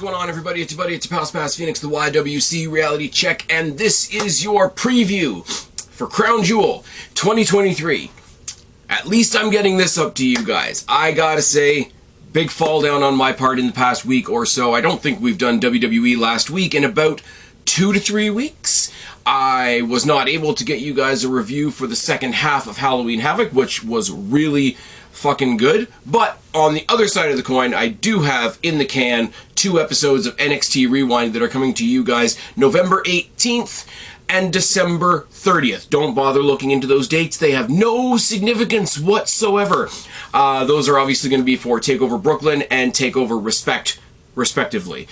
going on, everybody? It's your buddy, it's your pal Spaz Phoenix, the YWC Reality Check, and this is your preview for Crown Jewel 2023. At least I'm getting this up to you guys. I gotta say, big fall down on my part in the past week or so. I don't think we've done WWE last week in about 2 to 3 weeks. I was not able to get you guys a review for the second half of Halloween Havoc, which was really fucking good. But on the other side of the coin, I do have in the can 2 episodes of NXT Rewind that are coming to you guys November 18th and December 30th. Don't bother looking into those dates. They have no significance whatsoever. Those are obviously going to be for TakeOver Brooklyn and TakeOver Respect, respectively.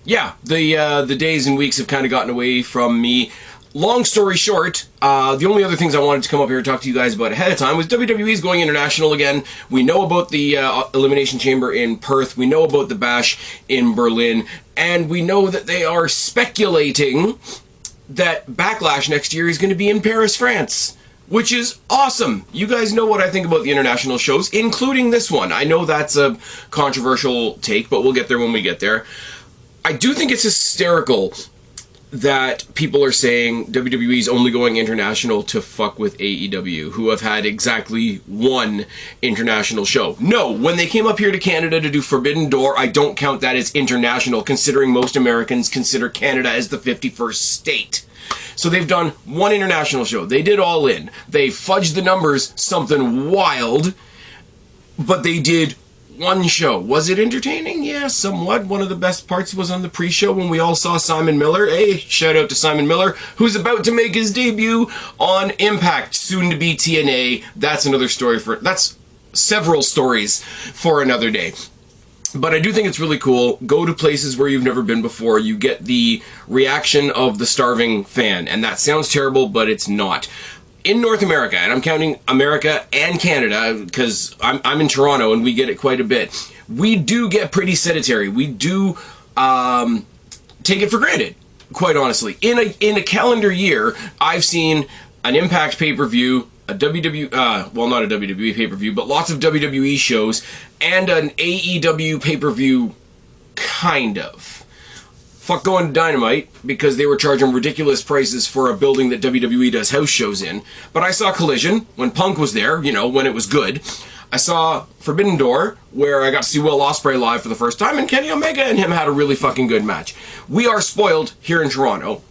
Yeah, the days and weeks have kind of gotten away from me. Long story short, the only other things I wanted to come up here and talk to you guys about ahead of time was WWE's going international again. We know about the Elimination Chamber in Perth. We know about the Bash in Berlin. And we know that they are speculating that Backlash next year is going to be in Paris, France. Which is awesome. You guys know what I think about the international shows, including this one. I know that's a controversial take, but we'll get there when we get there. I do think it's hysterical that people are saying WWE's only going international to fuck with AEW, who have had exactly 1 international show. No, when they came up here to Canada to do Forbidden Door, I don't count that as international, considering most Americans consider Canada as the 51st state. So they've done 1 international show. They did All In. They fudged the numbers something wild, but they did 1 show. Was it entertaining? Yeah, somewhat. One of the best parts was on the pre-show when we all saw Simon Miller. Hey, shout out to Simon Miller, who's about to make his debut on Impact, soon to be TNA. That's another story that's several stories for another day. But I do think it's really cool. Go to places where you've never been before. You get the reaction of the starving fan. And that sounds terrible, but it's not. In North America, and I'm counting America and Canada, because I'm in Toronto and we get it quite a bit, we do get pretty sedentary. We do take it for granted, quite honestly. In a calendar year, I've seen an Impact pay-per-view, a well, not a WWE pay-per-view, but lots of WWE shows, and an AEW pay-per-view, kind of. Fuck going to Dynamite, because they were charging ridiculous prices for a building that WWE does house shows in. But I saw Collision, when Punk was there, you know, when it was good. I saw Forbidden Door, where I got to see Will Ospreay live for the first time, and Kenny Omega and him had a really fucking good match. We are spoiled here in Toronto.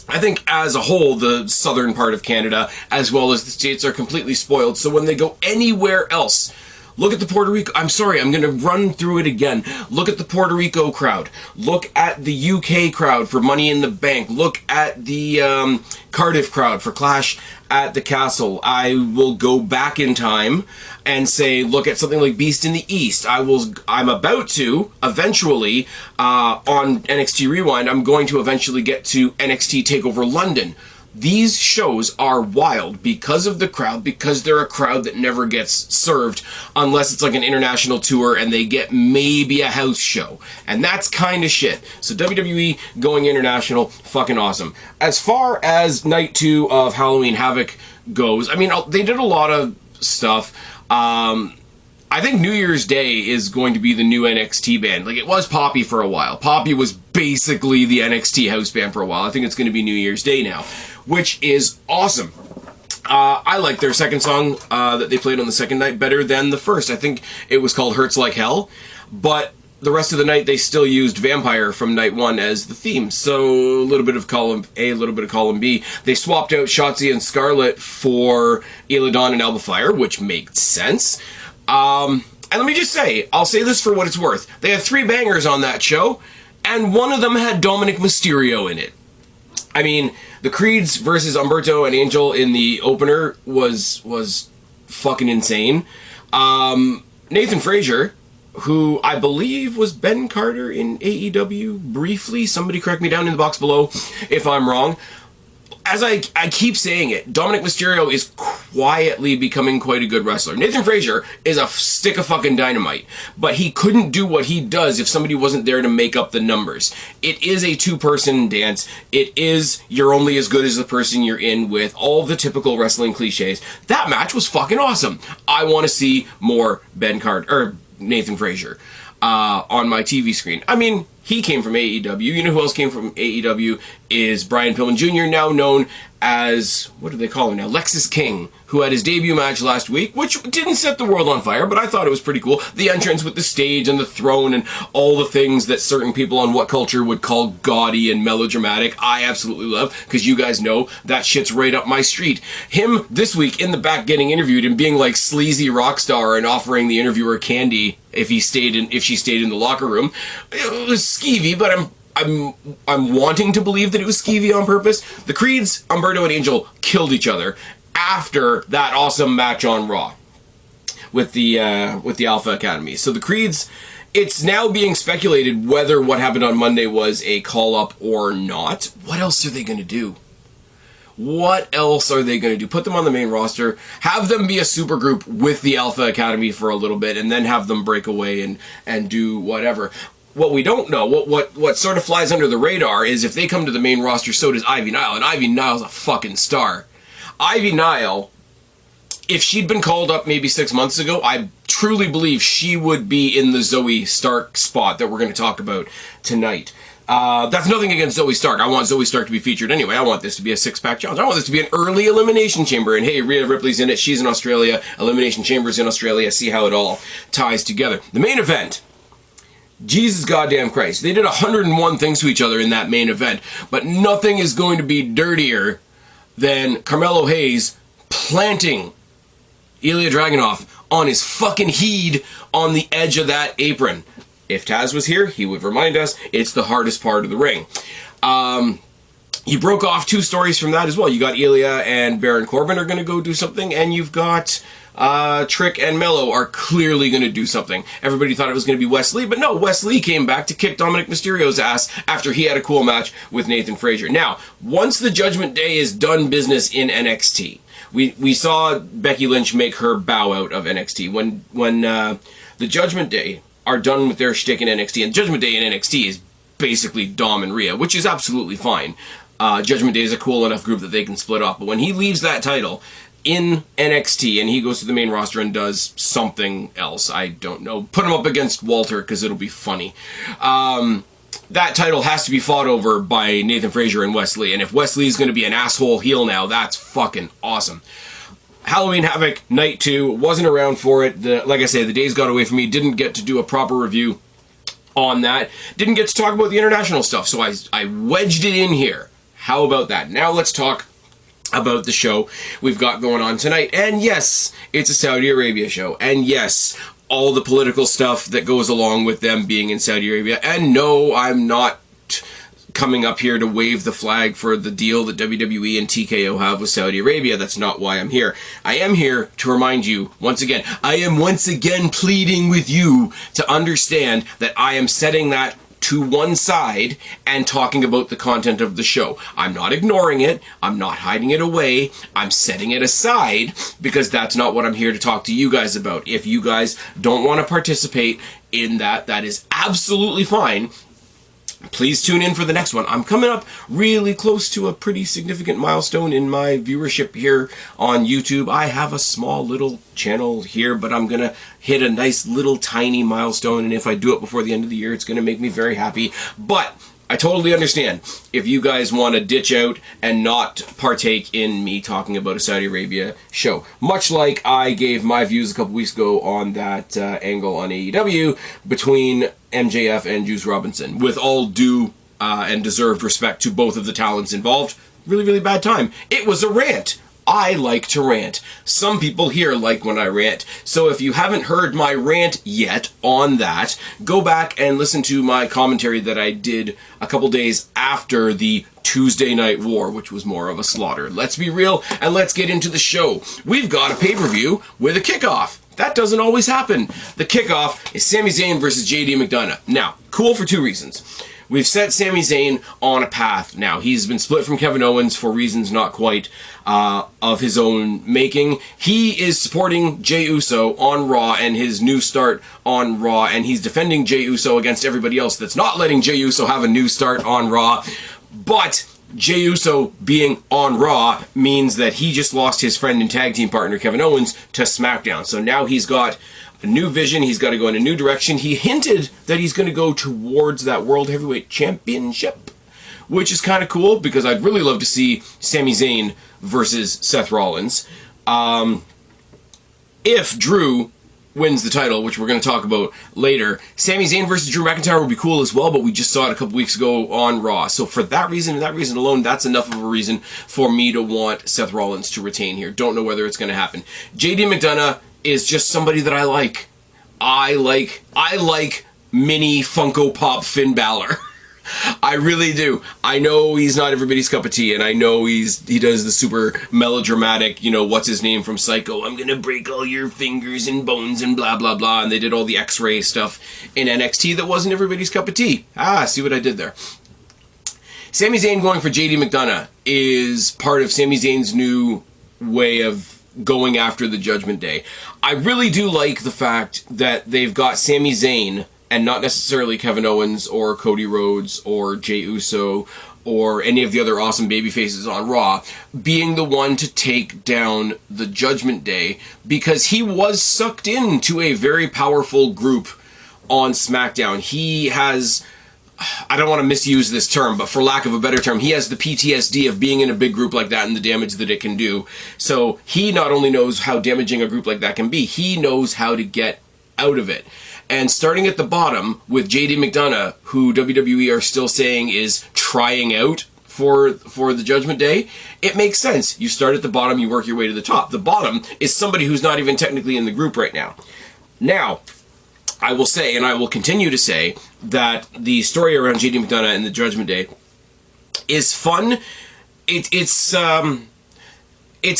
I think as a whole, the southern part of Canada, as well as the States, are completely spoiled. So when they go anywhere else, look at the Puerto Rico... I'm sorry, I'm going to run through it again. Look at the Puerto Rico crowd. Look at the UK crowd for Money in the Bank. Look at the Cardiff crowd for Clash at the Castle. I will go back in time and say, look at something like Beast in the East. I'm about to, eventually, on NXT Rewind, I'm going to eventually get to NXT TakeOver London. These shows are wild because of the crowd, because they're a crowd that never gets served unless it's like an international tour and they get maybe a house show. And that's kind of shit. So WWE going international, fucking awesome. As far as night 2 of Halloween Havoc goes, I mean, they did a lot of stuff. I think New Year's Day is going to be the new NXT band. Like, it was Poppy for a while. Poppy was basically the NXT house band for a while. I think it's going to be New Year's Day now, which is awesome. I like their second song that they played on the second night better than the first. I think it was called Hurts Like Hell, but the rest of the night they still used Vampire from night 1 as the theme. So a little bit of column A, a little bit of column B. They swapped out Shotzi and Scarlett for Illidan and Alba Fyre, which makes sense. And let me just say, I'll say this for what it's worth. They had 3 bangers on that show, and one of them had Dominic Mysterio in it. I mean, the Creeds versus Umberto and Angel in the opener was fucking insane. Nathan Frazier, who I believe was Ben Carter in AEW briefly. Somebody correct me down in the box below if I'm wrong. As I keep saying it, Dominic Mysterio is quietly becoming quite a good wrestler. Nathan Frazier is a stick of fucking dynamite, but he couldn't do what he does if somebody wasn't there to make up the numbers. It is a 2-person dance. It is you're only as good as the person you're in with, all the typical wrestling cliches. That match was fucking awesome. I want to see more Ben Carter, or Nathan Frazier. on my TV screen. I mean, he came from AEW. You know who else came from AEW is Brian Pillman Jr., now known as, what do they call him now? Lexus King, who had his debut match last week, which didn't set the world on fire, but I thought it was pretty cool. The entrance with the stage and the throne and all the things that certain people on What Culture would call gaudy and melodramatic, I absolutely love, because you guys know that shit's right up my street. Him, this week, in the back getting interviewed and being like sleazy rock star and offering the interviewer candy if she stayed in the locker room, it was skeevy, but I'm wanting to believe that it was skeevy on purpose. The Creeds, Umberto and Angel, killed each other after that awesome match on Raw with the Alpha Academy. So the Creeds, it's now being speculated whether what happened on Monday was a call-up or not. What else are they going to do? What else are they going to do? Put them on the main roster, have them be a supergroup with the Alpha Academy for a little bit, and then have them break away and do whatever. What we don't know, what sort of flies under the radar is if they come to the main roster, so does Ivy Nile, and Ivy Nile's a fucking star. Ivy Nile, if she'd been called up maybe 6 months ago, I truly believe she would be in the Zoe Stark spot that we're going to talk about tonight. That's nothing against Zoe Stark. I want Zoe Stark to be featured anyway. I want this to be a six-pack challenge. I want this to be an early Elimination Chamber. And hey, Rhea Ripley's in it. She's in Australia. Elimination Chamber's in Australia. See how it all ties together. The main event. Jesus goddamn Christ. They did 101 things to each other in that main event. But nothing is going to be dirtier than Carmelo Hayes planting Ilya Dragunov on his fucking head on the edge of that apron. If Taz was here, he would remind us it's the hardest part of the ring. You broke off two stories from that as well. You got Ilya and Baron Corbin are going to go do something, and you've got Trick and Mello are clearly going to do something. Everybody thought it was going to be Wes Lee, but no, Wes Lee came back to kick Dominic Mysterio's ass after he had a cool match with Nathan Frazier. Now, once the Judgment Day is done business in NXT, we saw Becky Lynch make her bow out of NXT. When the Judgment Day are done with their shtick in NXT, and Judgment Day in NXT is basically Dom and Rhea, which is absolutely fine. Judgment Day is a cool enough group that they can split off, but when he leaves that title in NXT and he goes to the main roster and does something else, I don't know, put him up against Walter because it'll be funny. That title has to be fought over by Nathan Frazier and Wes Lee, and if Wes Lee is going to be an asshole heel now, that's fucking awesome. Halloween Havoc Night 2, wasn't around for it. Like I say, the days got away from me, didn't get to do a proper review on that. Didn't get to talk about the international stuff, so I wedged it in here. How about that? Now let's talk about the show we've got going on tonight. And yes, it's a Saudi Arabia show. And yes, all the political stuff that goes along with them being in Saudi Arabia. And no, I'm not coming up here to wave the flag for the deal that WWE and TKO have with Saudi Arabia. That's not why I'm here. I am here to remind you, once again, I am once again pleading with you to understand that I am setting that to one side and talking about the content of the show. I'm not ignoring it. I'm not hiding it away. I'm setting it aside because that's not what I'm here to talk to you guys about. If you guys don't want to participate in that, that is absolutely fine. Please tune in for the next one. I'm coming up really close to a pretty significant milestone in my viewership here on YouTube. I have a small little channel here, but I'm going to hit a nice little tiny milestone, and if I do it before the end of the year, it's going to make me very happy. But I totally understand if you guys want to ditch out and not partake in me talking about a Saudi Arabia show. Much like I gave my views a couple weeks ago on that angle on AEW between MJF and Juice Robinson. With all due and deserved respect to both of the talents involved, really, really bad time. It was a rant. I like to rant. Some people here like when I rant. So if you haven't heard my rant yet on that, go back and listen to my commentary that I did a couple days after the Tuesday Night War, which was more of a slaughter. Let's be real and let's get into the show. We've got a pay-per-view with a kickoff. That doesn't always happen. The kickoff is Sami Zayn versus JD McDonough. Now, cool for two reasons. We've set Sami Zayn on a path now. He's been split from Kevin Owens for reasons not quite of his own making. He is supporting Jey Uso on Raw and his new start on Raw, and he's defending Jey Uso against everybody else that's not letting Jey Uso have a new start on Raw. But Jey Uso being on Raw means that he just lost his friend and tag team partner Kevin Owens to SmackDown. So now he's got a new vision. He's got to go in a new direction. He hinted that he's going to go towards that World Heavyweight Championship, which is kind of cool because I'd really love to see Sami Zayn versus Seth Rollins. If Drew wins the title, which we're going to talk about later, Sami Zayn versus Drew McIntyre would be cool as well, but we just saw it a couple weeks ago on Raw. So for that reason, and that reason alone, that's enough of a reason for me to want Seth Rollins to retain here. Don't know whether it's going to happen. JD McDonough is just somebody that I like. I like mini Funko Pop Finn Balor. I really do. I know he's not everybody's cup of tea, and I know he does the super melodramatic, what's his name from Psycho, I'm gonna break all your fingers and bones and blah blah blah, and they did all the X-ray stuff in NXT that wasn't everybody's cup of tea. See what I did there. Sami Zayn going for JD McDonough is part of Sami Zayn's new way of going after the Judgment Day. I really do like the fact that they've got Sami Zayn and not necessarily Kevin Owens or Cody Rhodes or Jey Uso or any of the other awesome babyfaces on Raw being the one to take down the Judgment Day, because he was sucked into a very powerful group on SmackDown. He has, I don't want to misuse this term, but for lack of a better term, he has the PTSD of being in a big group like that and the damage that it can do. So he not only knows how damaging a group like that can be, he knows how to get out of it. And starting at the bottom with JD McDonough, who WWE are still saying is trying out for the Judgment Day, it makes sense. You start at the bottom, you work your way to the top. The bottom is somebody who's not even technically in the group right now. Now, I will say, and I will continue to say, that the story around JD McDonough and the Judgment Day is fun. It's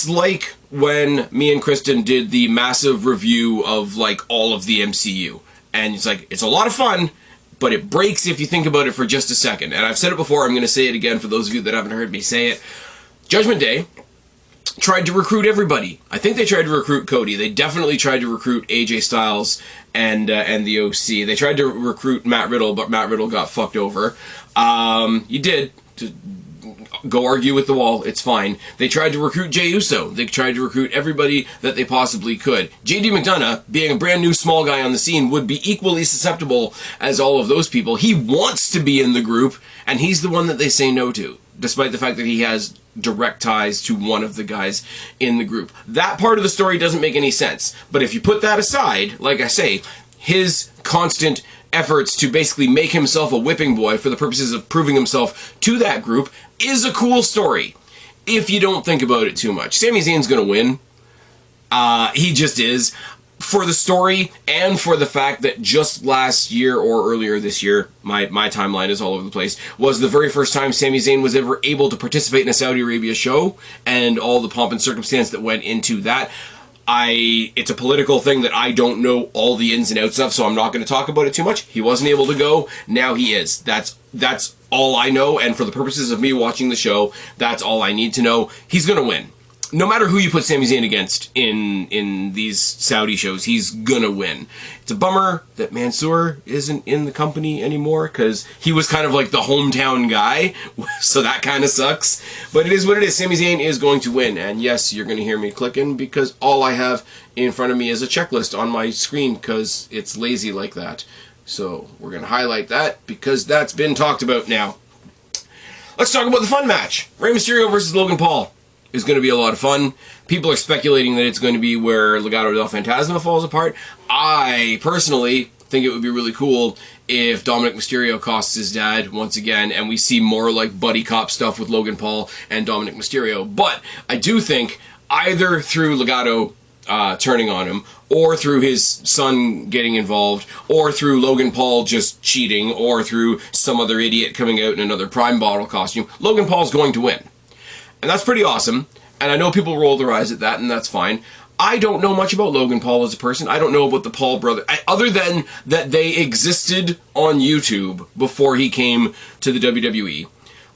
like when me and Kristen did the massive review of all of the MCU. And it's a lot of fun, but it breaks if you think about it for just a second. And I've said it before, I'm going to say it again for those of you that haven't heard me say it. Judgment Day tried to recruit everybody. I think they tried to recruit Cody. They definitely tried to recruit AJ Styles and the OC. They tried to recruit Matt Riddle, but Matt Riddle got fucked over. You did. Go argue with the wall, it's fine. They tried to recruit Jey Uso. They tried to recruit everybody that they possibly could. JD McDonough, being a brand new small guy on the scene, would be equally susceptible as all of those people. He wants to be in the group, and he's the one that they say no to, despite the fact that he has direct ties to one of the guys in the group. That part of the story doesn't make any sense. But if you put that aside, like I say, his constant efforts to basically make himself a whipping boy for the purposes of proving himself to that group is a cool story, if you don't think about it too much. Sami Zayn's gonna win. He just is. For the story, and for the fact that just last year or earlier this year, my timeline is all over the place, was the very first time Sami Zayn was ever able to participate in a Saudi Arabia show, and all the pomp and circumstance that went into that. It's a political thing that I don't know all the ins and outs of, so I'm not going to talk about it too much. He wasn't able to go. Now he is. That's all I know, and for the purposes of me watching the show, that's all I need to know. He's going to win. No matter who you put Sami Zayn against in these Saudi shows, he's gonna win. It's a bummer that Mansoor isn't in the company anymore, because he was kind of like the hometown guy, so that kind of sucks. But it is what it is. Sami Zayn is going to win, and yes, you're going to hear me clicking, because all I have in front of me is a checklist on my screen, because it's lazy like that. So we're going to highlight that, because that's been talked about now. Let's talk about the fun match. Rey Mysterio versus Logan Paul is going to be a lot of fun. People are speculating that it's going to be where Legado del Fantasma falls apart. I personally think it would be really cool if Dominic Mysterio costs his dad once again, and we see more like buddy cop stuff with Logan Paul and Dominic Mysterio. But I do think either through Legado turning on him, or through his son getting involved, or through Logan Paul just cheating, or through some other idiot coming out in another Prime bottle costume, Logan Paul's going to win. And that's pretty awesome, and I know people roll their eyes at that, and that's fine. I don't know much about Logan Paul as a person. I don't know about the Paul brother, other than that they existed on YouTube before he came to the WWE.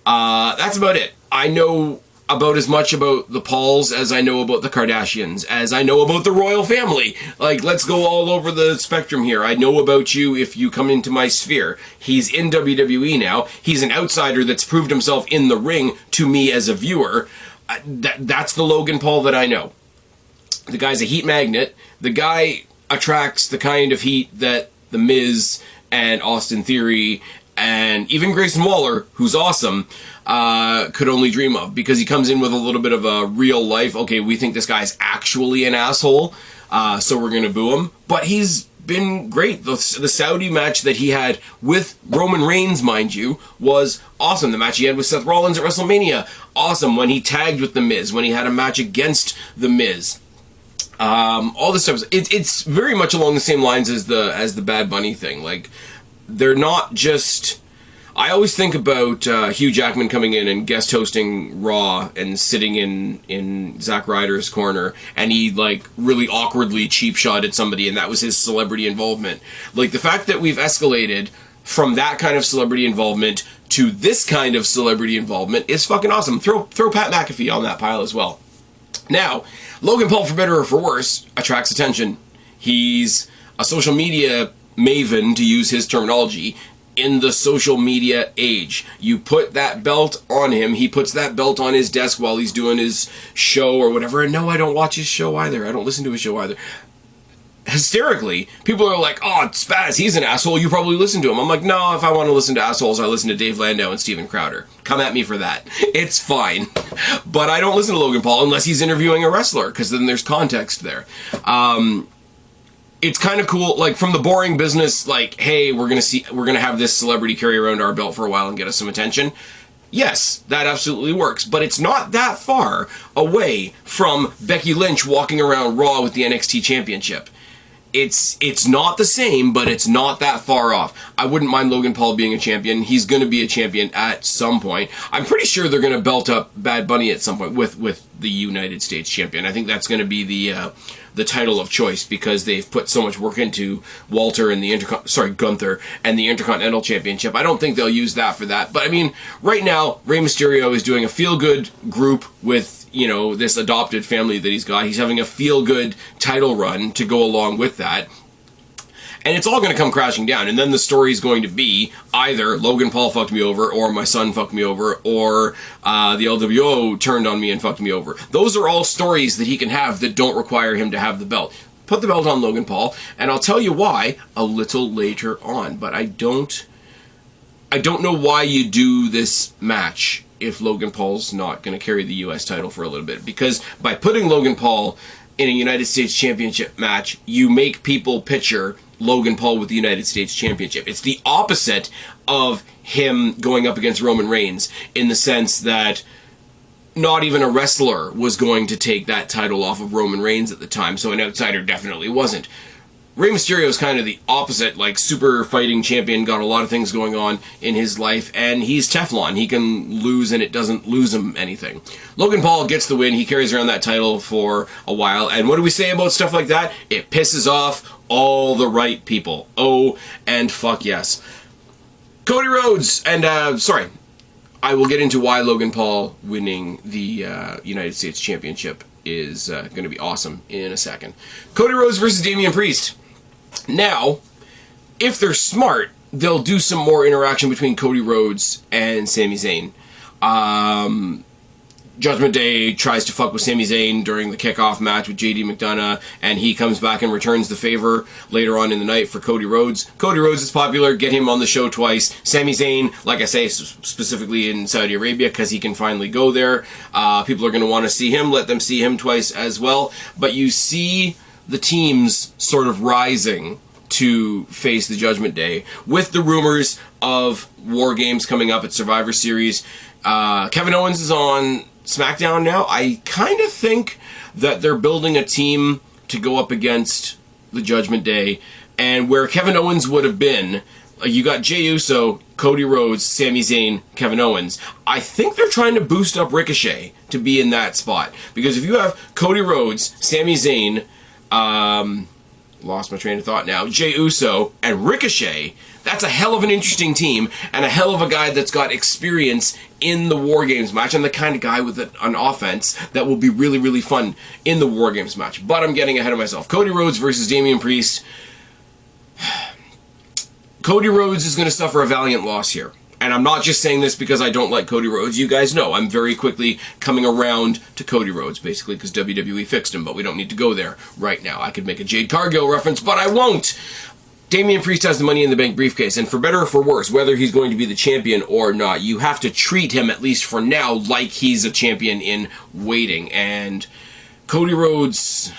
That's about it. I know about as much about the Pauls as I know about the Kardashians, as I know about the royal family. Let's go all over the spectrum here. I know about you if you come into my sphere. He's in WWE now. He's an outsider that's proved himself in the ring to me as a viewer. That's the Logan Paul that I know. The guy's a heat magnet. The guy attracts the kind of heat that The Miz and Austin Theory and even Grayson Waller, who's awesome, could only dream of, because he comes in with a little bit of a real life, okay, we think this guy's actually an asshole, so we're gonna boo him. But he's been great. The Saudi match that he had with Roman Reigns, mind you, was awesome. The match he had with Seth Rollins at WrestleMania, awesome. When he tagged with The Miz, when he had a match against The Miz. All this stuff, it's very much along the same lines as the Bad Bunny thing. Like, they're not just... I always think about Hugh Jackman coming in and guest hosting Raw and sitting in Zack Ryder's corner, and he, like, really awkwardly cheap-shotted somebody, and that was his celebrity involvement. Like, the fact that we've escalated from that kind of celebrity involvement to this kind of celebrity involvement is fucking awesome. Throw Pat McAfee on that pile as well. Now, Logan Paul, for better or for worse, attracts attention. He's a social media maven, to use his terminology, in the social media age. You put that belt on him, he puts that belt on his desk while he's doing his show or whatever, and no, I don't watch his show either. I don't listen to his show either. Hysterically, people are like, oh, Spaz, he's an asshole, you probably listen to him. I'm like, no, if I want to listen to assholes, I listen to Dave Landau and Steven Crowder. Come at me for that. It's fine. But I don't listen to Logan Paul unless he's interviewing a wrestler, because then there's context there. It's kind of cool, like, from the boring business, like, hey, we're gonna have this celebrity carry around our belt for a while and get us some attention. Yes, that absolutely works, but it's not that far away from Becky Lynch walking around Raw with the NXT Championship. It's not the same, but it's not that far off. I wouldn't mind Logan Paul being a champion. He's going to be a champion at some point. I'm pretty sure they're going to belt up Bad Bunny at some point with the United States champion. I think that's going to be the title of choice, because they've put so much work into Gunther and the Intercontinental Championship. I don't think they'll use that for that. But I mean, right now, Rey Mysterio is doing a feel-good group with, you know, this adopted family that he's got. He's having a feel-good title run to go along with that. And it's all going to come crashing down. And then the story is going to be either Logan Paul fucked me over, or my son fucked me over, or the LWO turned on me and fucked me over. Those are all stories that he can have that don't require him to have the belt. Put the belt on Logan Paul, and I'll tell you why a little later on. But I don't know why you do this match if Logan Paul's not going to carry the U.S. title for a little bit. Because by putting Logan Paul in a United States Championship match, you make people picture Logan Paul with the United States Championship. It's the opposite of him going up against Roman Reigns, in the sense that not even a wrestler was going to take that title off of Roman Reigns at the time, so an outsider definitely wasn't. Rey Mysterio is kind of the opposite, like, super fighting champion, got a lot of things going on in his life, and he's Teflon. He can lose and it doesn't lose him anything. Logan Paul gets the win, he carries around that title for a while, and what do we say about stuff like that? It pisses off all the right people. Oh, and fuck yes. Cody Rhodes, and, I will get into why Logan Paul winning the United States Championship is going to be awesome in a second. Cody Rhodes versus Damian Priest. Now, if they're smart, they'll do some more interaction between Cody Rhodes and Sami Zayn. Judgment Day tries to fuck with Sami Zayn during the kickoff match with JD McDonough, and he comes back and returns the favor later on in the night for Cody Rhodes. Cody Rhodes is popular, get him on the show twice. Sami Zayn, like I say, specifically in Saudi Arabia, because he can finally go there. People are going to want to see him, let them see him twice as well. But you see the teams sort of rising to face the Judgment Day, with the rumors of War Games coming up at Survivor Series. Kevin Owens is on SmackDown now. I kind of think that they're building a team to go up against the Judgment Day, and where Kevin Owens would have been, you got Jey Uso, Cody Rhodes, Sami Zayn, Kevin Owens. I think they're trying to boost up Ricochet to be in that spot, because if you have Cody Rhodes, Sami Zayn, lost my train of thought now, Jey Uso, and Ricochet, that's a hell of an interesting team, and a hell of a guy that's got experience in the War Games match, and the kind of guy with an offense that will be really, really fun in the War Games match. But I'm getting ahead of myself. Cody Rhodes versus Damian Priest. Cody Rhodes is going to suffer a valiant loss here. And I'm not just saying this because I don't like Cody Rhodes. You guys know I'm very quickly coming around to Cody Rhodes, basically because WWE fixed him, but we don't need to go there right now. I could make a Jade Cargill reference, but I won't. Damian Priest has the Money in the Bank briefcase, and for better or for worse, whether he's going to be the champion or not, you have to treat him, at least for now, like he's a champion in waiting. And Cody Rhodes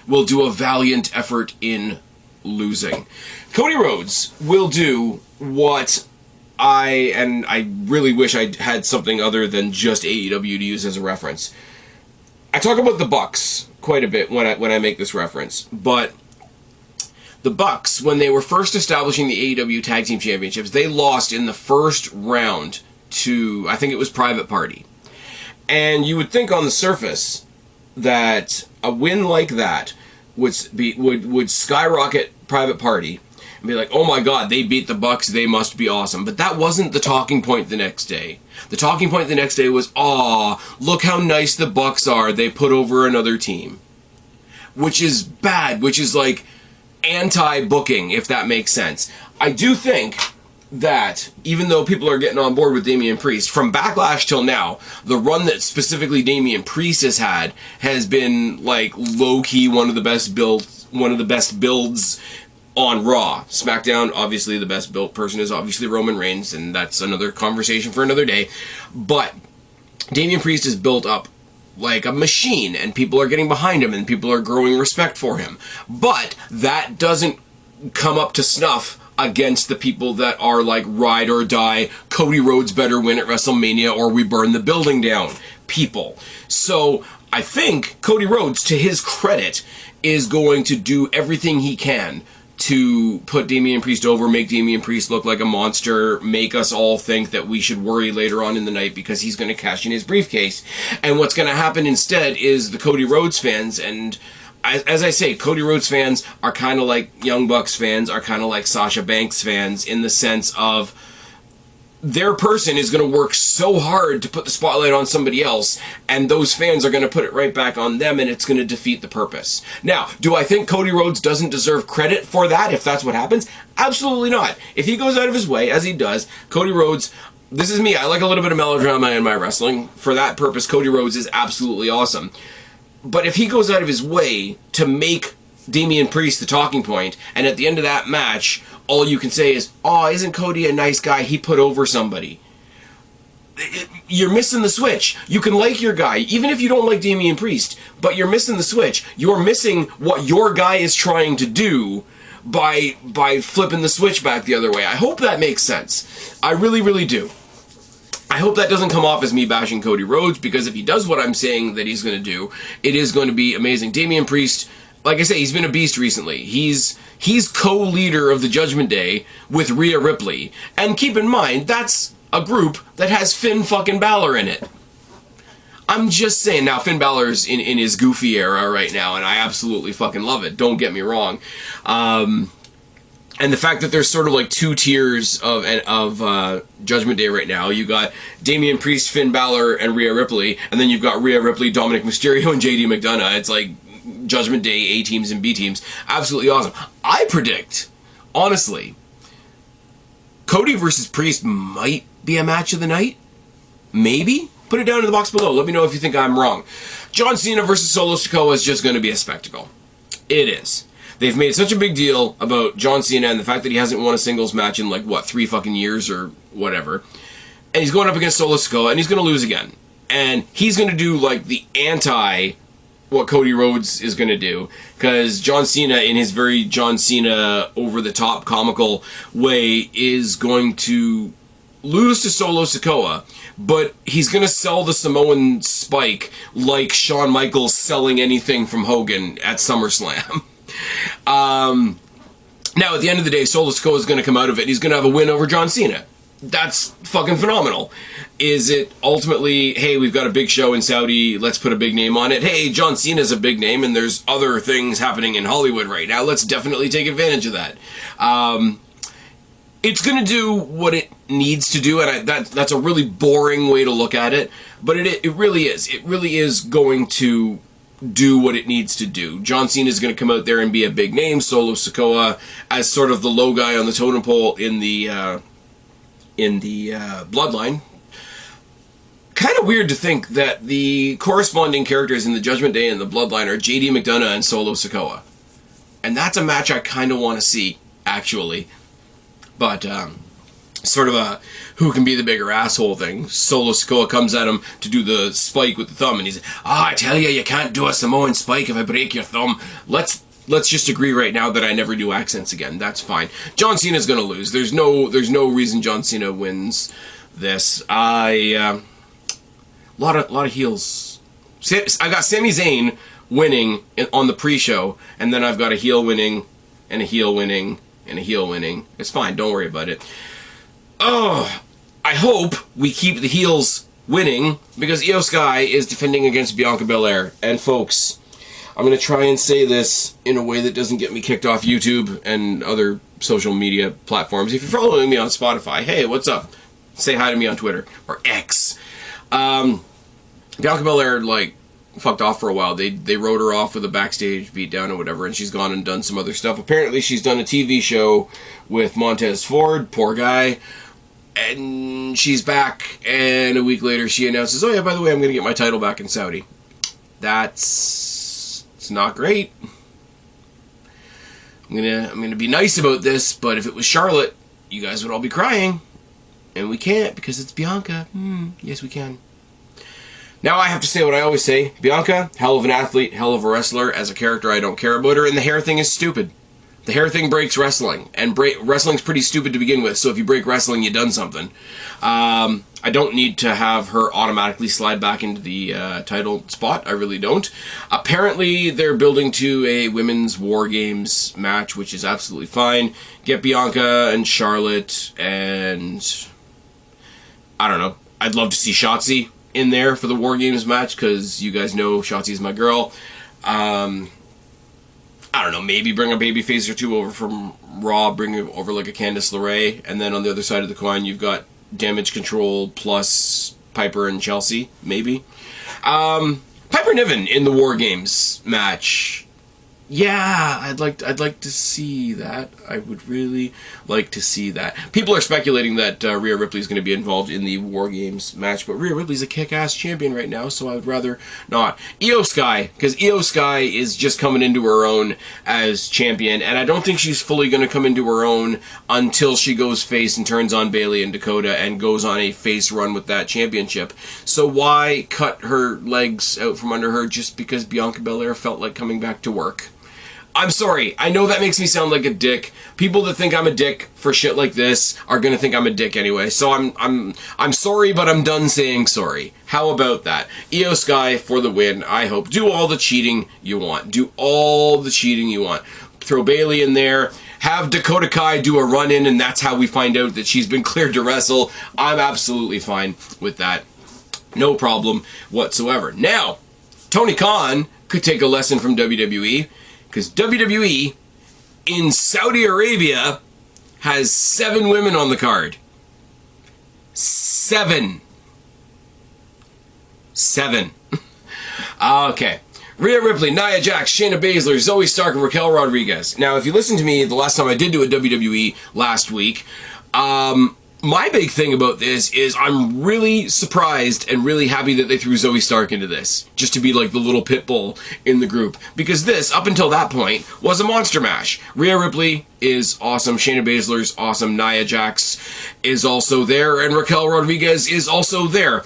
will do a valiant effort in losing. Cody Rhodes will do what I really wish I had something other than just AEW to use as a reference. I talk about the Bucks quite a bit when I make this reference, but the Bucks, when they were first establishing the AEW Tag Team Championships, they lost in the first round to, I think it was Private Party. And you would think on the surface that a win like that would skyrocket Private Party and be like, oh my god, they beat the Bucks, they must be awesome. But that wasn't the talking point the next day. The talking point the next day was, aw, look how nice the Bucks are, they put over another team. Which is bad, which is like anti-booking, if that makes sense. I do think that, even though people are getting on board with Damian Priest, from Backlash till now, the run that specifically Damian Priest has had has been, like, low-key one of the best builds on Raw. SmackDown, obviously the best built person is obviously Roman Reigns, and that's another conversation for another day. But Damian Priest is built up like a machine, and people are getting behind him, and people are growing respect for him. But that doesn't come up to snuff against the people that are like ride or die, Cody Rhodes better win at WrestleMania or we burn the building down people. So I think Cody Rhodes, to his credit, is going to do everything he can to put Damian Priest over, make Damian Priest look like a monster, make us all think that we should worry later on in the night because he's going to cash in his briefcase. And what's going to happen instead is the Cody Rhodes fans, and as I say, Cody Rhodes fans are kind of like Young Bucks fans, are kind of like Sasha Banks fans, in the sense of their person is going to work so hard to put the spotlight on somebody else, and those fans are going to put it right back on them, and it's going to defeat the purpose. Now, do I think Cody Rhodes doesn't deserve credit for that if that's what happens? Absolutely not. If he goes out of his way, as he does, Cody Rhodes, this is me, I like a little bit of melodrama in my wrestling. For that purpose, Cody Rhodes is absolutely awesome. But if he goes out of his way to make Damian Priest the talking point, and at the end of that match, all you can say is, "Oh, isn't Cody a nice guy? He put over somebody." You're missing the switch. You can like your guy, even if you don't like Damian Priest, but you're missing the switch. You're missing what your guy is trying to do by flipping the switch back the other way. I hope that makes sense. I really, really do. I hope that doesn't come off as me bashing Cody Rhodes, because if he does what I'm saying that he's going to do, it is going to be amazing. Damian Priest, like I say, he's been a beast recently. He's co-leader of the Judgment Day with Rhea Ripley. And keep in mind, that's a group that has Finn fucking Balor in it. I'm just saying. Now, Finn Balor's in his goofy era right now, and I absolutely fucking love it. Don't get me wrong. And the fact that there's sort of like two tiers of Judgment Day right now. You got Damian Priest, Finn Balor, and Rhea Ripley, and then you've got Rhea Ripley, Dominic Mysterio, and JD McDonough. It's like Judgment Day A teams and B teams. Absolutely awesome. I predict, honestly, Cody versus Priest might be a match of the night. Maybe. Put it down in the box below. Let me know if you think I'm wrong. John Cena versus Solo Sikoa is just going to be a spectacle. It is. They've made such a big deal about John Cena and the fact that he hasn't won a singles match in, like, what, 3 fucking years or whatever. And he's going up against Solo Sikoa, and he's going to lose again. And he's going to do, like, the anti what Cody Rhodes is going to do. Because John Cena, in his very John Cena over-the-top comical way, is going to lose to Solo Sikoa, but he's going to sell the Samoan Spike like Shawn Michaels selling anything from Hogan at SummerSlam. Now, at the end of the day, Solo Sikoa is going to come out of it. He's going to have a win over John Cena. That's fucking phenomenal. Is it ultimately, hey, we've got a big show in Saudi, let's put a big name on it? Hey, John Cena's a big name, and there's other things happening in Hollywood right now. Let's definitely take advantage of that. It's going to do what it needs to do, and that's a really boring way to look at it, but it really is. It really is going to do what it needs to do. John Cena is going to come out there and be a big name. Solo Sikoa as sort of the low guy on the totem pole in the in the Bloodline. Kind of weird to think that the corresponding characters in the Judgment Day and the Bloodline are JD McDonough and Solo Sikoa. And that's a match I kind of want to see, actually. But, sort of a who can be the bigger asshole thing. Solo Sikoa comes at him to do the spike with the thumb, and he's like, I tell you can't do a Samoan spike if I break your thumb. Let's just agree right now that I never do accents again. That's fine. John Cena's gonna lose. There's no reason John Cena wins this. A lot of heels. I got Sami Zayn winning on the pre-show, and then I've got a heel winning, and a heel winning, and a heel winning. It's fine, don't worry about it. Oh, I hope we keep the heels winning, because Io Sky is defending against Bianca Belair. And folks, I'm going to try and say this in a way that doesn't get me kicked off YouTube and other social media platforms. If you're following me on Spotify, hey, what's up? Say hi to me on Twitter, or X. Bianca Belair, fucked off for a while. They wrote her off with a backstage beatdown or whatever, and she's gone and done some other stuff. Apparently she's done a TV show with Montez Ford, poor guy, and she's back, and a week later she announces, oh yeah, by the way, I'm going to get my title back in Saudi. It's not great. I'm gonna be nice about this, but if it was Charlotte, you guys would all be crying. And we can't, because it's Bianca. Yes, we can. Now I have to say what I always say. Bianca, hell of an athlete, hell of a wrestler. As a character, I don't care about her, and the hair thing is stupid. The hair thing breaks wrestling, and wrestling's pretty stupid to begin with, so if you break wrestling, you've done something. I don't need to have her automatically slide back into the title spot. I really don't. Apparently, they're building to a women's War Games match, which is absolutely fine. Get Bianca and Charlotte, and I don't know. I'd love to see Shotzi in there for the War Games match, because you guys know Shotzi's my girl. I don't know, maybe bring a babyface or two over from Raw, bring over like a Candice LeRae, and then on the other side of the coin you've got Damage Control plus Piper and Chelsea, maybe. Piper Niven in the War Games match. Yeah, I'd like to see that. I would really like to see that. People are speculating that Rhea Ripley is going to be involved in the War Games match, but Rhea Ripley's a kick-ass champion right now, so I would rather not. Io Sky, because Io Sky is just coming into her own as champion, and I don't think she's fully going to come into her own until she goes face and turns on Bayley and Dakota and goes on a face run with that championship. So why cut her legs out from under her just because Bianca Belair felt like coming back to work? I'm sorry, I know that makes me sound like a dick. People that think I'm a dick for shit like this are gonna think I'm a dick anyway. So I'm sorry, but I'm done saying sorry. How about that? Io Sky for the win, I hope. Do all the cheating you want. Do all the cheating you want. Throw Bayley in there. Have Dakota Kai do a run-in, and that's how we find out that she's been cleared to wrestle. I'm absolutely fine with that. No problem whatsoever. Now, Tony Khan could take a lesson from WWE, because WWE in Saudi Arabia has 7 women on the card. 7. Okay. Rhea Ripley, Nia Jax, Shayna Baszler, Zoe Stark, and Raquel Rodriguez. Now, if you listened to me the last time I did do a WWE last week, my big thing about this is I'm really surprised and really happy that they threw Zoe Stark into this, just to be like the little pit bull in the group. Because this, up until that point, was a monster mash. Rhea Ripley is awesome, Shayna Baszler's awesome, Nia Jax is also there, and Raquel Rodriguez is also there.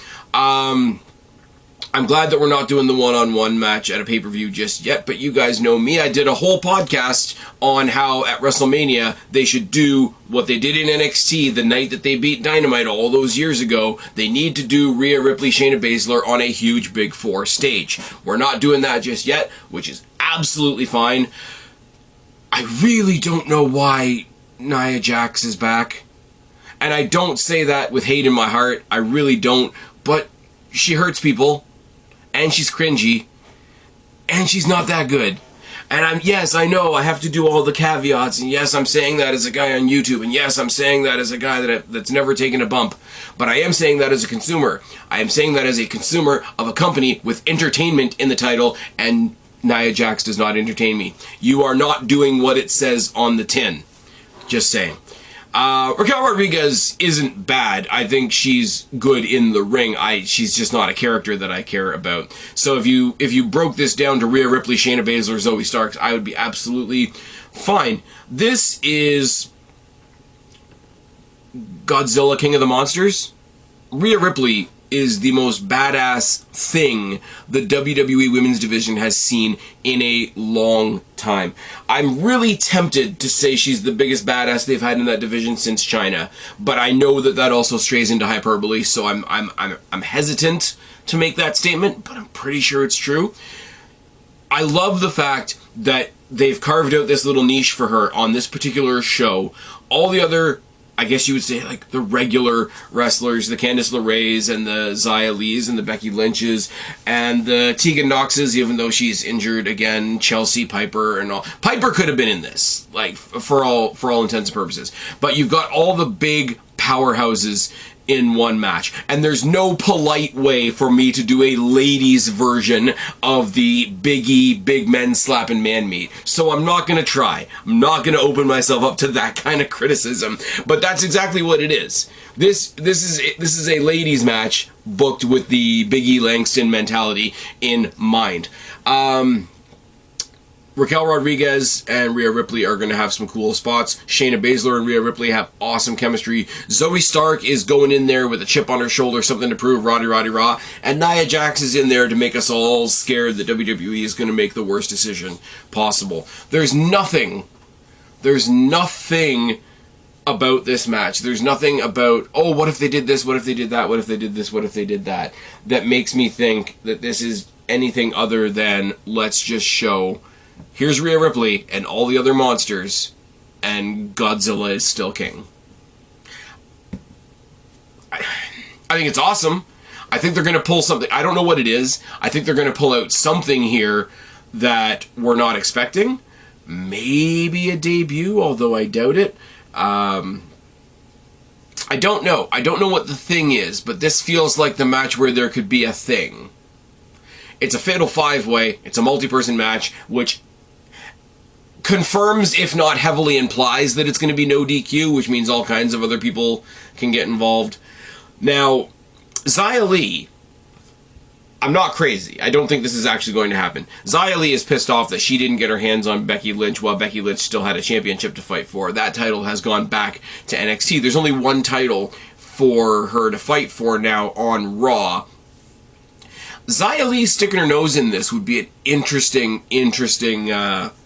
I'm glad that we're not doing the one-on-one match at a pay-per-view just yet, but you guys know me. I did a whole podcast on how at WrestleMania they should do what they did in NXT the night that they beat Dynamite all those years ago. They need to do Rhea Ripley, Shayna Baszler on a huge Big Four stage. We're not doing that just yet, which is absolutely fine. I really don't know why Nia Jax is back. And I don't say that with hate in my heart. I really don't. But she hurts people. And she's cringy, and she's not that good. And yes, I know, I have to do all the caveats, and yes, I'm saying that as a guy on YouTube, and yes, I'm saying that as a guy that's never taken a bump, but I am saying that as a consumer. I am saying that as a consumer of a company with entertainment in the title, and Nia Jax does not entertain me. You are not doing what it says on the tin. Just saying. Raquel Rodriguez isn't bad. I think she's good in the ring. She's just not a character that I care about. So if you broke this down to Rhea Ripley, Shayna Baszler, Zoe Starks, I would be absolutely fine. This is Godzilla, King of the Monsters. Rhea Ripley is the most badass thing the WWE Women's Division has seen in a long time. I'm really tempted to say she's the biggest badass they've had in that division since China, but I know that that also strays into hyperbole, so I'm hesitant to make that statement, but I'm pretty sure it's true. I love the fact that they've carved out this little niche for her on this particular show. All the other, I guess you would say, like, the regular wrestlers, the Candice LeRae's and the Xia Lee's and the Becky Lynch's and the Tegan Nox's, even though she's injured again, Chelsea Piper and all. Piper could have been in this, like, for all intents and purposes. But you've got all the big powerhouses in one match. And there's no polite way for me to do a ladies version of the big men slapping man meat. So I'm not going to try. I'm not going to open myself up to that kind of criticism. But that's exactly what it is. This is a ladies match booked with the Big E Langston mentality in mind. Raquel Rodriguez and Rhea Ripley are going to have some cool spots. Shayna Baszler and Rhea Ripley have awesome chemistry. Zoe Stark is going in there with a chip on her shoulder, something to prove, roddy rah. And Nia Jax is in there to make us all scared that WWE is going to make the worst decision possible. There's nothing about this match. There's nothing about, oh, what if they did this, what if they did that, what if they did this, what if they did that, that makes me think that this is anything other than, let's just show, here's Rhea Ripley and all the other monsters, and Godzilla is still king. I think it's awesome. I think they're going to pull something. I don't know what it is. I think they're going to pull out something here that we're not expecting. Maybe a debut, although I doubt it. I don't know. I don't know what the thing is, but this feels like the match where there could be a thing. It's a fatal five-way. It's a multi-person match, which confirms, if not heavily implies, that it's going to be no DQ, which means all kinds of other people can get involved. Now, Xia Li, I'm not crazy. I don't think this is actually going to happen. Xia Li is pissed off that she didn't get her hands on Becky Lynch while Becky Lynch still had a championship to fight for. That title has gone back to NXT. There's only one title for her to fight for now on Raw. Xia Li sticking her nose in this would be an interesting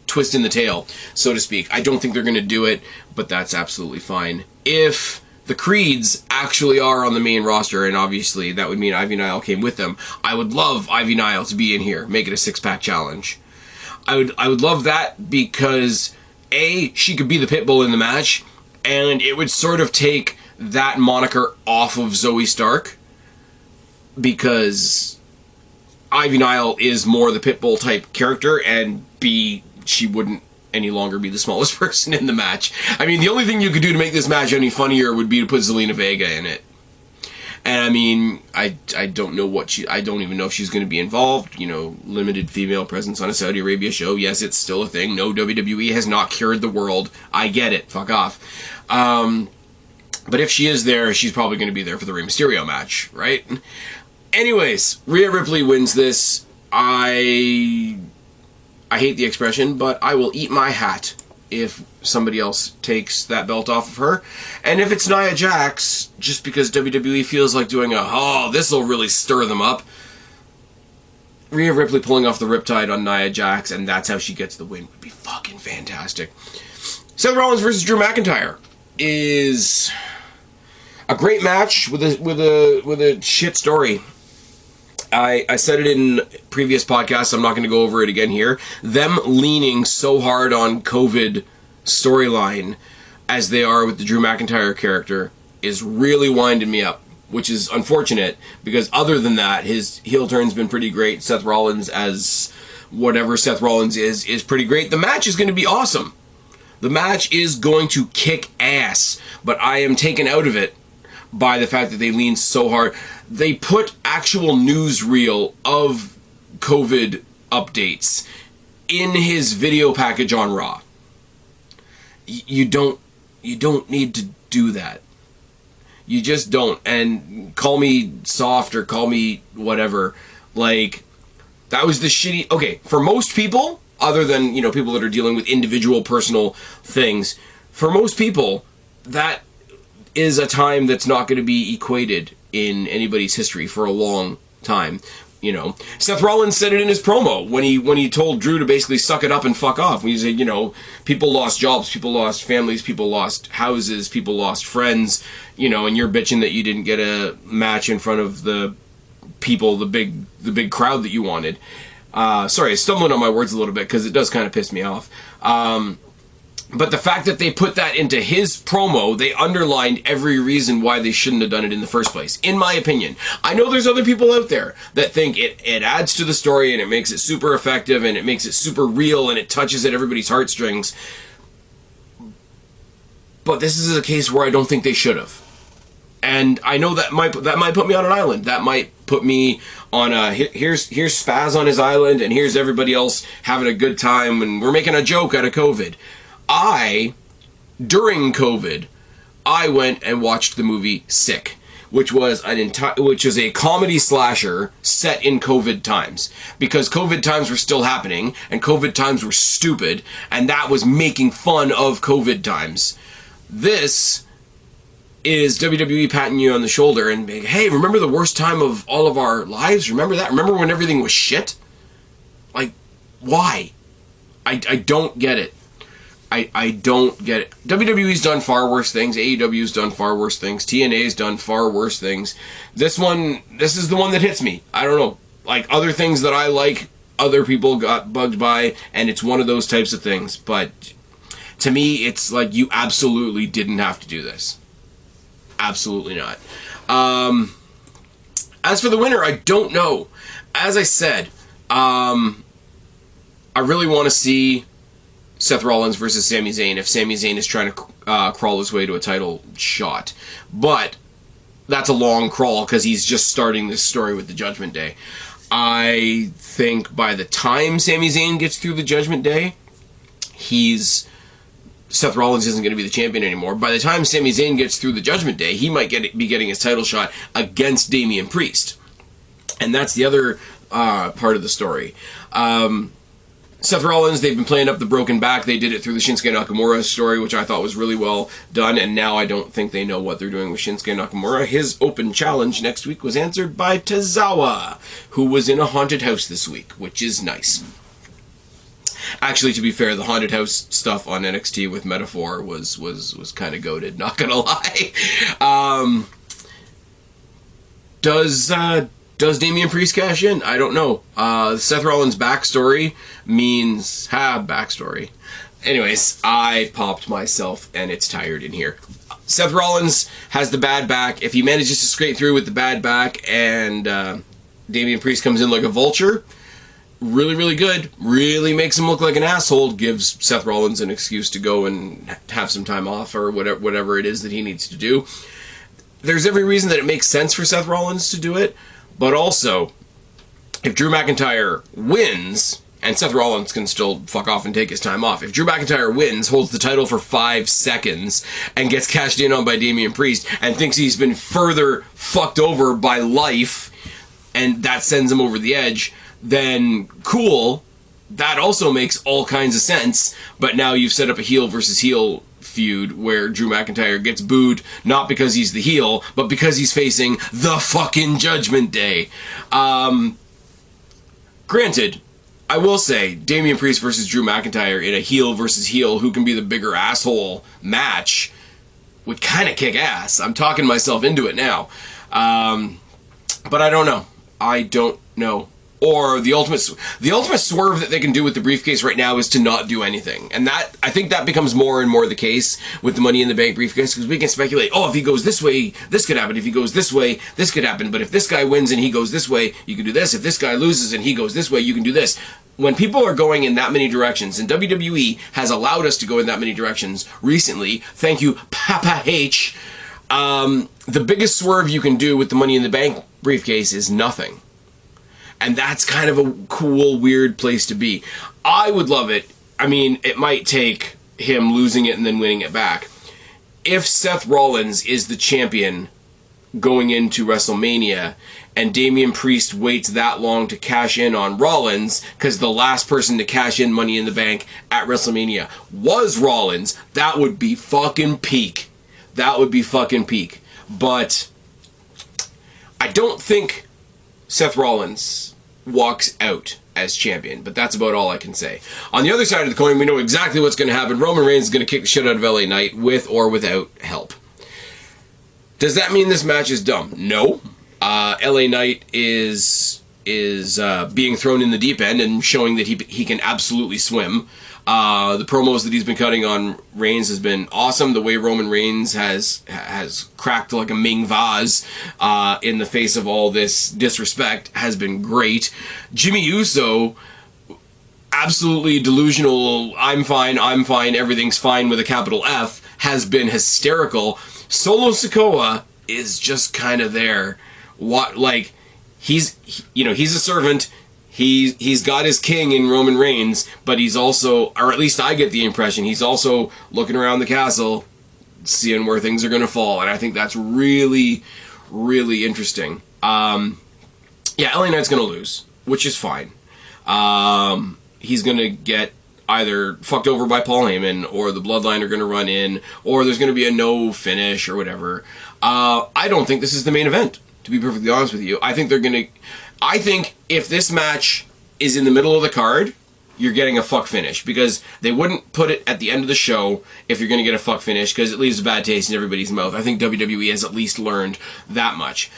twist in the tail, so to speak. I don't think they're going to do it, but that's absolutely fine. If the Creeds actually are on the main roster, and obviously that would mean Ivy Nile came with them, I would love Ivy Nile to be in here, make it a six-pack challenge. I would love that because, A, she could be the pit bull in the match, and it would sort of take that moniker off of Zoe Stark, because Ivy Nile is more the Pitbull type character, and B, she wouldn't any longer be the smallest person in the match. I mean, the only thing you could do to make this match any funnier would be to put Zelina Vega in it. And I mean, I don't know I don't even know if she's going to be involved. You know, limited female presence on a Saudi Arabia show. Yes, it's still a thing. No, WWE has not cured the world. I get it. Fuck off. But if she is there, she's probably going to be there for the Rey Mysterio match, right? Anyways, Rhea Ripley wins this. I hate the expression, but I will eat my hat if somebody else takes that belt off of her. And if it's Nia Jax, just because WWE feels like doing this'll really stir them up. Rhea Ripley pulling off the Riptide on Nia Jax, and that's how she gets the win, would be fucking fantastic. Seth Rollins versus Drew McIntyre is a great match with a shit story. I said it in previous podcasts, I'm not going to go over it again here. Them leaning so hard on COVID storyline as they are with the Drew McIntyre character is really winding me up, which is unfortunate, because other than that, his heel turn's been pretty great. Seth Rollins as whatever Seth Rollins is pretty great. The match is going to be awesome. The match is going to kick ass, but I am taken out of it by the fact that they lean so hard. They put actual newsreel of COVID updates in his video package on Raw. You don't You don't need to do that. You just don't. And call me soft or call me whatever. Like, that was the shitty... Okay, for most people, other than, people that are dealing with individual personal things, for most people, that is a time that's not going to be equated in anybody's history for a long time. Seth Rollins said it in his promo when he told Drew to basically suck it up and fuck off. When he said, people lost jobs, people lost families, people lost houses, people lost friends, and you're bitching that you didn't get a match in front of the people, the big crowd that you wanted. Sorry, I'm stumbling on my words a little bit because it does kind of piss me off. But the fact that they put that into his promo, they underlined every reason why they shouldn't have done it in the first place, in my opinion. I know there's other people out there that think it adds to the story and it makes it super effective and it makes it super real and it touches at everybody's heartstrings. But this is a case where I don't think they should have. And I know that might put me on an island. That might put me on here's Spaz on his island and here's everybody else having a good time and we're making a joke out of COVID. During COVID, I went and watched the movie Sick, which was a comedy slasher set in COVID times, because COVID times were still happening and COVID times were stupid, and that was making fun of COVID times. This is WWE patting you on the shoulder and being, hey, remember the worst time of all of our lives? Remember that? Remember when everything was shit? Like, why? I don't get it. I don't get it. WWE's done far worse things. AEW's done far worse things. TNA's done far worse things. This is the one that hits me. I don't know. Like, other things that I like, other people got bugged by, and it's one of those types of things. But to me, it's like, you absolutely didn't have to do this. Absolutely not. As for the winner, I don't know. As I said, I really want to see Seth Rollins versus Sami Zayn if Sami Zayn is trying to crawl his way to a title shot. But that's a long crawl because he's just starting this story with the Judgment Day. I think by the time Sami Zayn gets through the Judgment Day, Seth Rollins isn't going to be the champion anymore. By the time Sami Zayn gets through the Judgment Day, he might be getting his title shot against Damian Priest. And that's the other part of the story. Seth Rollins, they've been playing up the broken back. They did it through the Shinsuke Nakamura story, which I thought was really well done, and now I don't think they know what they're doing with Shinsuke Nakamura. His open challenge next week was answered by Tozawa, who was in a haunted house this week, which is nice. Actually, to be fair, the haunted house stuff on NXT with Metaphor was kind of goated, not gonna lie. Does Damian Priest cash in? I don't know. Seth Rollins' backstory means... backstory. Anyways, I popped myself and it's tired in here. Seth Rollins has the bad back. If he manages to scrape through with the bad back and Damian Priest comes in like a vulture, really, really good. Really makes him look like an asshole. Gives Seth Rollins an excuse to go and have some time off or whatever it is that he needs to do. There's every reason that it makes sense for Seth Rollins to do it. But also, if Drew McIntyre wins, and Seth Rollins can still fuck off and take his time off, if Drew McIntyre wins, holds the title for 5 seconds, and gets cashed in on by Damian Priest, and thinks he's been further fucked over by life, and that sends him over the edge, then cool, that also makes all kinds of sense, but now you've set up a heel versus heel feud where Drew McIntyre gets booed not because he's the heel, but because he's facing the fucking Judgment Day. Granted, I will say Damian Priest versus Drew McIntyre in a heel versus heel who can be the bigger asshole match would kind of kick ass. I'm talking myself into it now. But I don't know. I don't know. Or the ultimate swerve that they can do with the briefcase right now is to not do anything. And that, I think that becomes more and more the case with the Money in the Bank briefcase, because we can speculate, oh, if he goes this way, this could happen. If he goes this way, this could happen. But if this guy wins and he goes this way, you can do this. If this guy loses and he goes this way, you can do this. When people are going in that many directions, and WWE has allowed us to go in that many directions recently, thank you, Papa H, the biggest swerve you can do with the Money in the Bank briefcase is nothing. And that's kind of a cool, weird place to be. I would love it. I mean, it might take him losing it and then winning it back. if Seth Rollins is the champion going into WrestleMania, and Damian Priest waits that long to cash in on Rollins, because the last person to cash in Money in the Bank at WrestleMania was Rollins, that would be fucking peak. That would be fucking peak. But I don't think Seth Rollins walks out as champion, but that's about all I can say. On the other side of the coin, we know exactly what's going to happen. Roman Reigns is going to kick the shit out of LA Knight with or without help. Does that mean this match is dumb? No. LA Knight is being thrown in the deep end and showing that he can absolutely swim. The promos that he's been cutting on Reigns has been awesome. The way Roman Reigns has cracked like a Ming vase in the face of all this disrespect has been great. Jimmy Uso, absolutely delusional, I'm fine, everything's fine with a capital F, has been hysterical. Solo Sikoa is just kind of there. He's a servant. He's got his king in Roman Reigns, but he's also, or at least I get the impression, he's also looking around the castle, seeing where things are going to fall, and I think that's really, really interesting. LA Knight's going to lose, which is fine. He's going to get either fucked over by Paul Heyman, or the Bloodline are going to run in, or there's going to be a no finish, or whatever. I don't think this is the main event, to be perfectly honest with you. I think if this match is in the middle of the card, you're getting a fuck finish, because they wouldn't put it at the end of the show if you're going to get a fuck finish, because it leaves a bad taste in everybody's mouth. I think WWE has at least learned that much.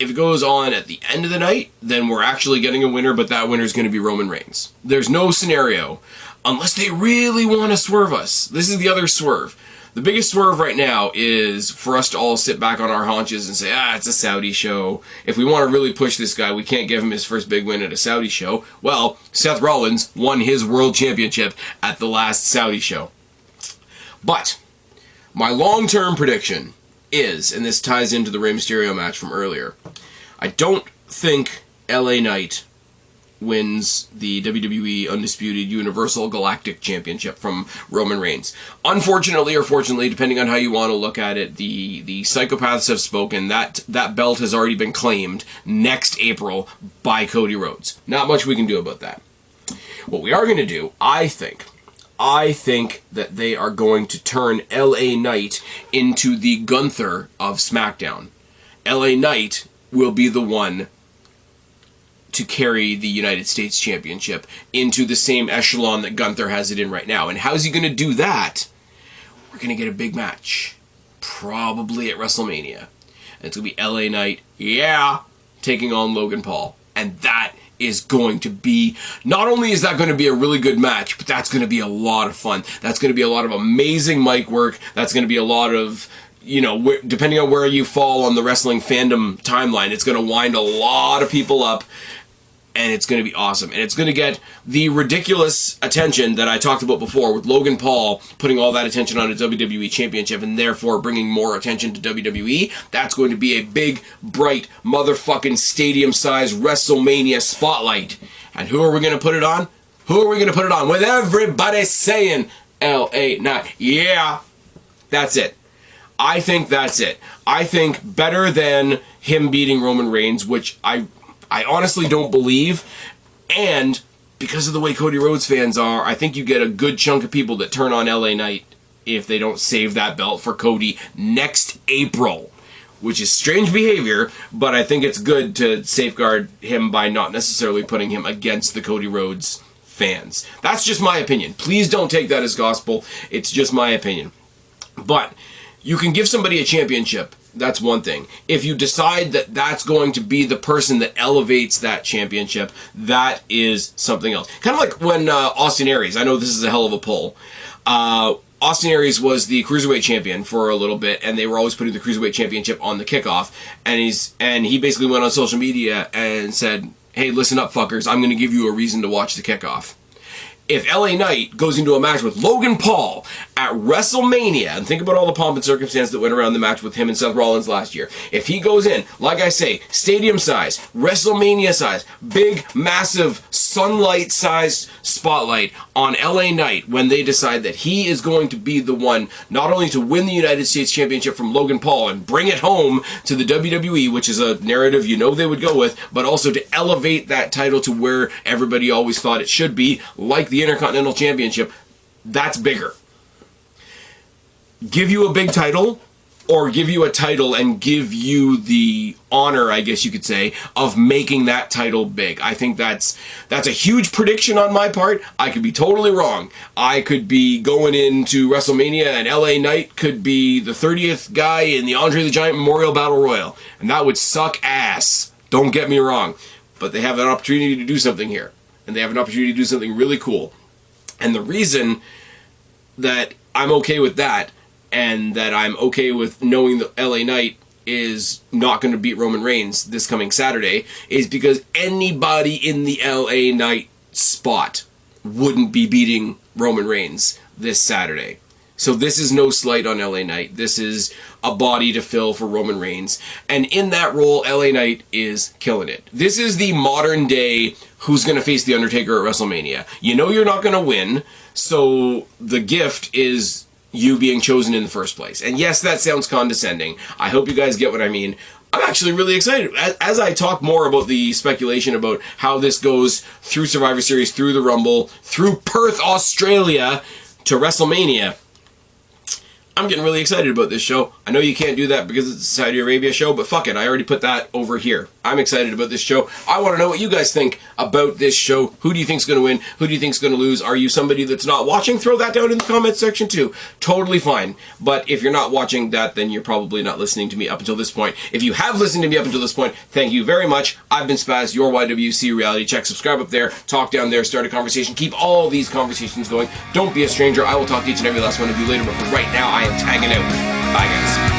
If it goes on at the end of the night, then we're actually getting a winner, but that winner is going to be Roman Reigns. There's no scenario, unless they really want to swerve us. This is the other swerve. The biggest swerve right now is for us to all sit back on our haunches and say, it's a Saudi show. If we want to really push this guy, we can't give him his first big win at a Saudi show. Well, Seth Rollins won his world championship at the last Saudi show. But my long-term prediction is, and this ties into the Rey Mysterio match from earlier, I don't think LA Knight wins the WWE Undisputed Universal Galactic Championship from Roman Reigns. Unfortunately, or fortunately, depending on how you want to look at it, the psychopaths have spoken. That belt has already been claimed next April by Cody Rhodes. Not much we can do about that. What we are going to do, I think that they are going to turn LA Knight into the Gunther of SmackDown. LA Knight will be the one to carry the United States Championship into the same echelon that Gunther has it in right now. And how's he going to do that? We're going to get a big match. Probably at WrestleMania. And it's going to be LA Knight, taking on Logan Paul. And that is going to be, not only is that going to be a really good match, but that's going to be a lot of fun. That's going to be a lot of amazing mic work. That's going to be a lot of, depending on where you fall on the wrestling fandom timeline, it's going to wind a lot of people up. And it's going to be awesome. And it's going to get the ridiculous attention that I talked about before, with Logan Paul putting all that attention on a WWE Championship and therefore bringing more attention to WWE. That's going to be a big, bright, motherfucking stadium-sized WrestleMania spotlight. And who are we going to put it on? Who are we going to put it on? With everybody saying LA Knight. Yeah, that's it. I think that's it. I think better than him beating Roman Reigns, which I honestly don't believe, and because of the way Cody Rhodes fans are, I think you get a good chunk of people that turn on LA Knight if they don't save that belt for Cody next April, which is strange behavior, but I think it's good to safeguard him by not necessarily putting him against the Cody Rhodes fans. That's just my opinion. Please don't take that as gospel. It's just my opinion. But you can give somebody a championship. That's one thing. If you decide that that's going to be the person that elevates that championship, that is something else. Kind of like when Austin Aries, I know this is a hell of a pull. Austin Aries was the Cruiserweight champion for a little bit, and they were always putting the Cruiserweight championship on the kickoff. And he basically went on social media and said, hey, listen up, fuckers, I'm going to give you a reason to watch the kickoff. If LA Knight goes into a match with Logan Paul at WrestleMania, and think about all the pomp and circumstance that went around the match with him and Seth Rollins last year. If he goes in, like I say, stadium size, WrestleMania size, big, massive, sunlight-sized spotlight on LA Knight when they decide that he is going to be the one not only to win the United States Championship from Logan Paul and bring it home to the WWE, which is a narrative you know they would go with, but also to elevate that title to where everybody always thought it should be, like the Intercontinental Championship. That's bigger. Give you a big title, or give you a title and give you the honor, I guess you could say, of making that title big. I think that's a huge prediction on my part. I could be totally wrong. I could be going into WrestleMania and LA Knight could be the 30th guy in the Andre the Giant Memorial Battle Royal. And that would suck ass. Don't get me wrong. But they have an opportunity to do something here. And they have an opportunity to do something really cool. And the reason that I'm okay with that, and that I'm okay with knowing that LA Knight is not going to beat Roman Reigns this coming Saturday, is because anybody in the LA Knight spot wouldn't be beating Roman Reigns this Saturday. So this is no slight on LA Knight. This is a body to fill for Roman Reigns. And in that role, LA Knight is killing it. This is the modern day who's going to face The Undertaker at WrestleMania. You know you're not going to win, so the gift is you being chosen in the first place. And yes, that sounds condescending. I hope you guys get what I mean. I'm actually really excited. As I talk more about the speculation about how this goes through Survivor Series, through the Rumble, through Perth, Australia, to WrestleMania, I'm getting really excited about this show. I know you can't do that because it's a Saudi Arabia show, but fuck it, I already put that over here. I'm excited about this show. I want to know what you guys think about this show. Who do you think's going to win? Who do you think's going to lose? Are you somebody that's not watching? Throw that down in the comments section too. Totally fine. But if you're not watching that, then you're probably not listening to me up until this point. If you have listened to me up until this point, thank you very much. I've been Spaz, your YWC Reality Check. Subscribe up there, talk down there, start a conversation. Keep all these conversations going. Don't be a stranger. I will talk to each and every last one of you later, but for right now, I am tagging out. Bye, guys.